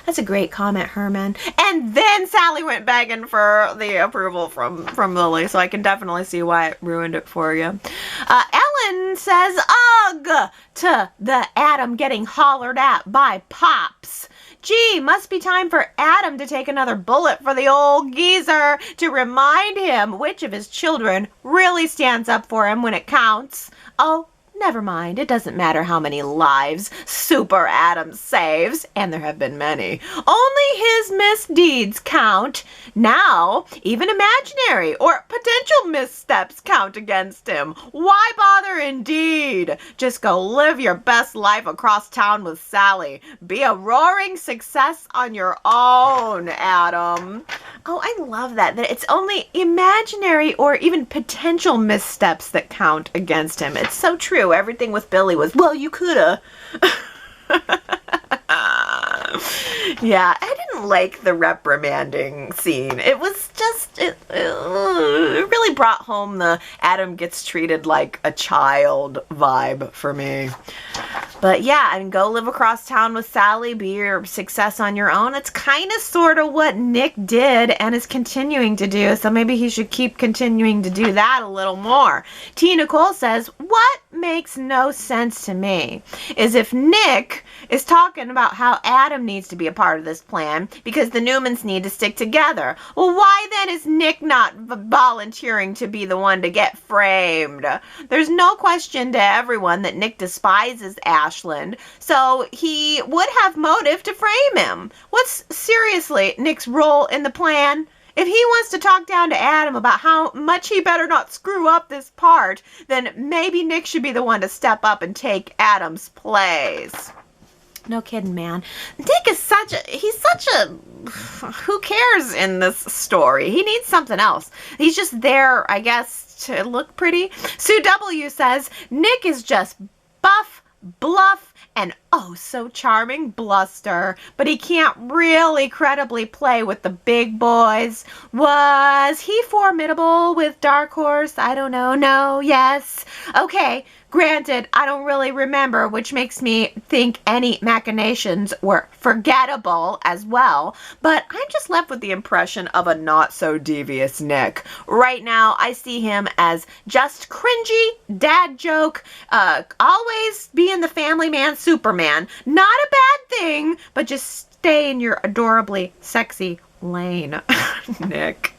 That's a great comment, Herman. And then Sally went begging for the approval from Lily, so I can definitely see why it ruined it for you. Ellen Newman says ugh to the Adam getting hollered at by Pops. Gee, must be time for Adam to take another bullet for the old geezer to remind him which of his children really stands up for him when it counts. Oh, never mind. It doesn't matter how many lives Super Adam saves, and there have been many. Only his misdeeds count. Now, even imaginary or potential missteps count against him. Why bother indeed? Just go live your best life across town with Sally. Be a roaring success on your own, Adam. Oh, I love that it's only imaginary or even potential missteps that count against him. It's so true. Everything with Billy was, well, you coulda. Yeah, I didn't like the reprimanding scene. It was just, it really brought home the Adam gets treated like a child vibe for me. But yeah, I mean, go live across town with Sally, be your success on your own. It's kind of sort of what Nick did and is continuing to do, so maybe he should keep continuing to do that a little more. T. Nicole says, what makes no sense to me is if Nick is talking about how Adam needs to be a part of this plan because the Newmans need to stick together. Well, why then is Nick not volunteering to be the one to get framed? There's no question to everyone that Nick despises Ashland, so he would have motive to frame him. What's seriously Nick's role in the plan? If he wants to talk down to Adam about how much he better not screw up this part, then maybe Nick should be the one to step up and take Adam's place. No kidding, man. Nick is he's such a, who cares in this story? He needs something else. He's just there, I guess, to look pretty. Sue W. says, Nick is just buff, bluff, and oh so charming bluster, but he can't really credibly play with the big boys. Was he formidable with Dark Horse? I don't know. No, yes. Okay, granted, I don't really remember, which makes me think any machinations were forgettable as well, but I'm just left with the impression of a not-so-devious Nick. Right now, I see him as just cringy, dad joke, always being the family man Superman. Not a bad thing, but just stay in your adorably sexy lane, Nick.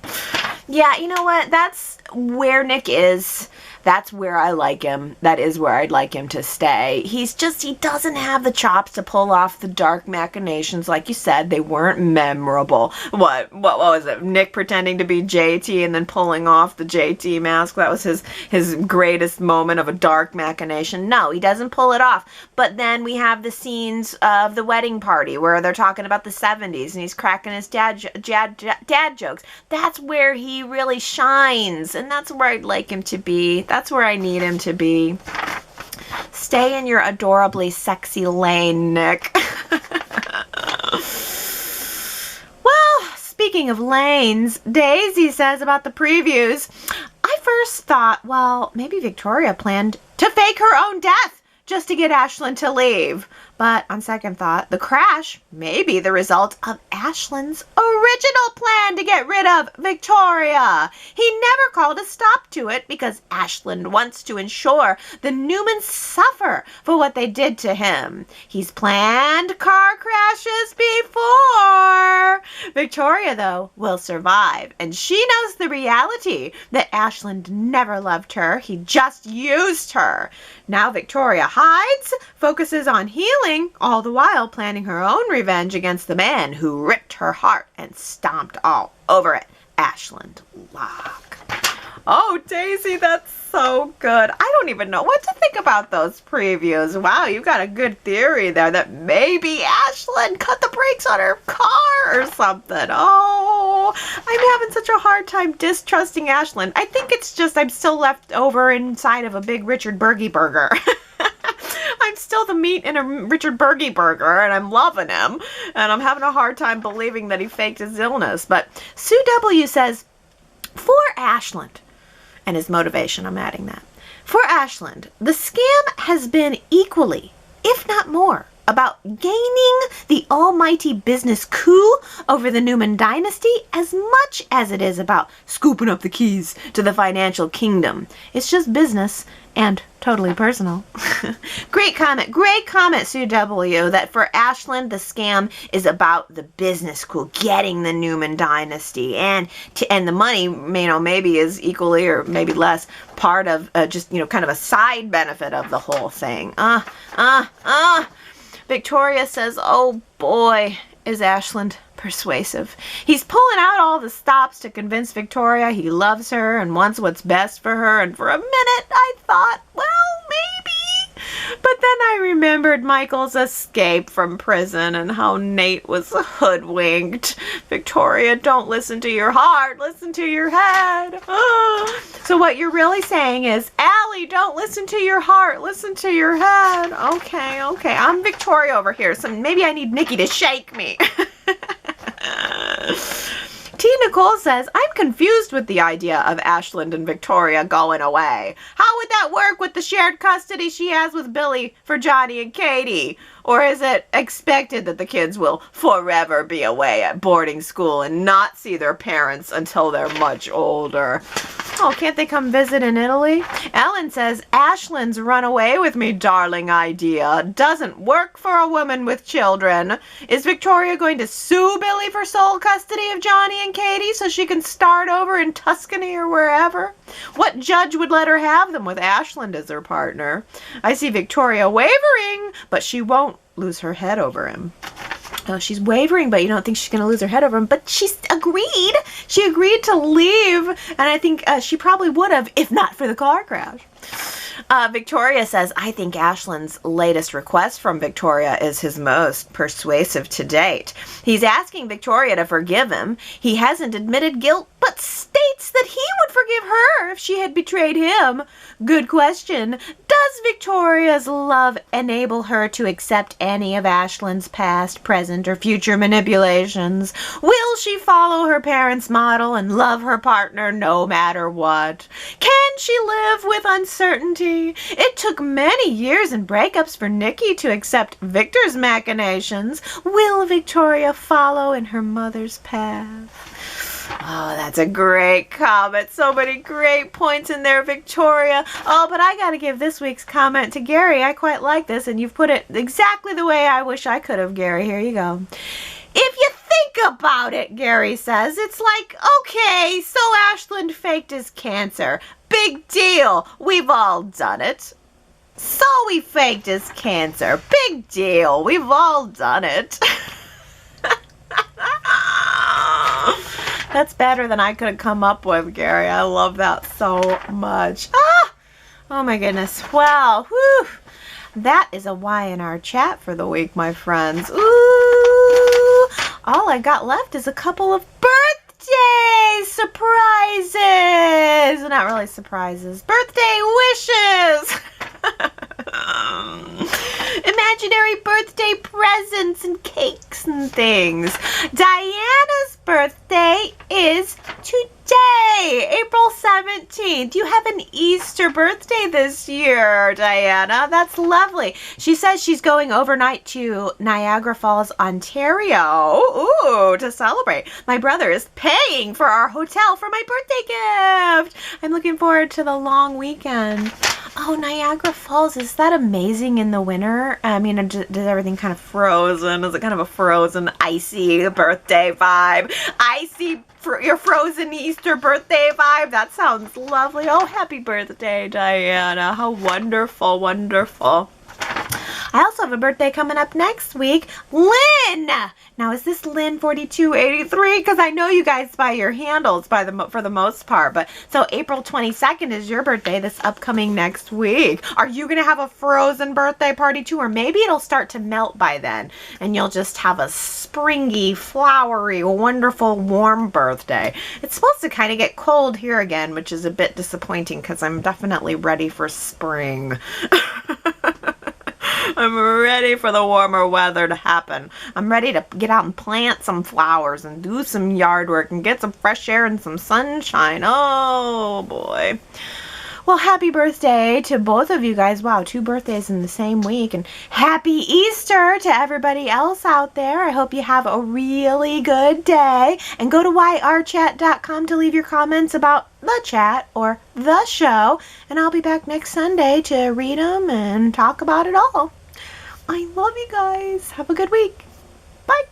Yeah, you know what? That's where Nick is. That's where I like him. That is where I'd like him to stay. He doesn't have the chops to pull off the dark machinations. Like you said, they weren't memorable. What was it? Nick pretending to be JT and then pulling off the JT mask? That was his greatest moment of a dark machination. No, he doesn't pull it off. But then we have the scenes of the wedding party where they're talking about the 70s and he's cracking his dad jokes. That's where he really shines, and that's where I'd like him to be. That's where I need him to be. Stay in your adorably sexy lane, Nick. Well, speaking of lanes, Daisy says about the previews, I first thought, well, maybe Victoria planned to fake her own death just to get Ashland to leave. But on second thought, the crash may be the result of Ashland's original plan to get rid of Victoria. He never called a stop to it because Ashland wants to ensure the Newmans suffer for what they did to him. He's planned car crashes before. Victoria, though, will survive, and she knows the reality that Ashland never loved her. He just used her. Now Victoria hides, focuses on healing, all the while planning her own revenge against the man who ripped her heart and stomped all over it. Ashland Locke. Oh, Daisy, that's so good. I don't even know what to think about those previews. Wow, you got a good theory there that maybe Ashland cut the brakes on her car or something. Oh, I'm having such a hard time distrusting Ashland. I think it's just I'm still left over inside of a big Richard Burgie burger. I'm still the meat in a Richard Burgie burger, and I'm loving him, and I'm having a hard time believing that he faked his illness. But Sue W. says, for Ashland, and his motivation, I'm adding that. For Ashland, the scam has been equally, if not more, about gaining the almighty business coup over the Newman dynasty as much as it is about scooping up the keys to the financial kingdom. It's just business and totally personal. Great comment, Sue W, that for Ashland, the scam is about the business coup, getting the Newman dynasty, and the money, maybe is equally or maybe less part of just, kind of a side benefit of the whole thing. Victoria says, oh boy, is Ashland persuasive. He's pulling out all the stops to convince Victoria he loves her and wants what's best for her, and for a minute I thought, well, maybe. But then I remembered Michael's escape from prison and how Nate was hoodwinked. Victoria, don't listen to your heart, listen to your head. So what you're really saying is, Allie, don't listen to your heart, listen to your head. Okay, I'm Victoria over here, so maybe I need Nikki to shake me. T. Nicole says, I'm confused with the idea of Ashland and Victoria going away. How would that work with the shared custody she has with Billy for Johnny and Katie? Or is it expected that the kids will forever be away at boarding school and not see their parents until they're much older? Oh, can't they come visit in Italy? Ellen says, Ashland's run away with me, darling idea. Doesn't work for a woman with children. Is Victoria going to sue Billy for sole custody of Johnny and Katie so she can start over in Tuscany or wherever? What judge would let her have them with Ashland as her partner? I see Victoria wavering, but she won't lose her head over him. Oh, she's wavering, but you don't think she's going to lose her head over him. But she's agreed. She agreed to leave, and I think she probably would have if not for the car crash. Victoria says, I think Ashland's latest request from Victoria is his most persuasive to date. He's asking Victoria to forgive him. He hasn't admitted guilt, but states that he would forgive her if she had betrayed him. Good question. Does Victoria's love enable her to accept any of Ashland's past, present, or future manipulations? Will she follow her parents' model and love her partner no matter what? Can she live with uncertainty? It took many years and breakups for Nikki to accept Victor's machinations. Will Victoria follow in her mother's path? Oh, that's a great comment. So many great points in there, Victoria. Oh, but I got to give this week's comment to Gary. I quite like this, and you've put it exactly the way I wish I could have, Gary. Here you go. If you think about it, Gary says, it's like, okay, so Ashland faked his cancer. Big deal. We've all done it. So he faked his cancer. Big deal. We've all done it. That's better than I could have come up with, Gary. I love that so much. Oh my goodness. Well, whew. That is a Y&R chat for the week, my friends. Ooh. All I got left is a couple of birthday surprises. Not really surprises. Birthday wishes. Imaginary birthday presents and cakes and things. Diana's birthday is today, April 17th. You have an Easter birthday this year, Diana. That's lovely. She says she's going overnight to Niagara Falls, Ontario, to celebrate. My brother is paying for our hotel for my birthday gift. I'm looking forward to the long weekend. Oh, Niagara Falls, is that amazing in the winter? I mean, does everything kind of frozen? Is it kind of a frozen, icy birthday vibe? Icy, your frozen Easter birthday vibe? That sounds lovely. Oh, happy birthday, Diana. How wonderful, wonderful. I also have a birthday coming up next week. Lynn! Now, is this Lynn 4283? Because I know you guys buy your handles for the most part. But so April 22nd is your birthday this upcoming next week. Are you going to have a frozen birthday party too? Or maybe it'll start to melt by then. And you'll just have a springy, flowery, wonderful, warm birthday. It's supposed to kind of get cold here again, which is a bit disappointing because I'm definitely ready for spring. I'm ready for the warmer weather to happen. I'm ready to get out and plant some flowers and do some yard work and get some fresh air and some sunshine. Oh, boy. Well, happy birthday to both of you guys. Wow, 2 birthdays in the same week. And happy Easter to everybody else out there. I hope you have a really good day. And go to yrchat.com to leave your comments about the chat or the show. And I'll be back next Sunday to read them and talk about it all. I love you guys. Have a good week. Bye.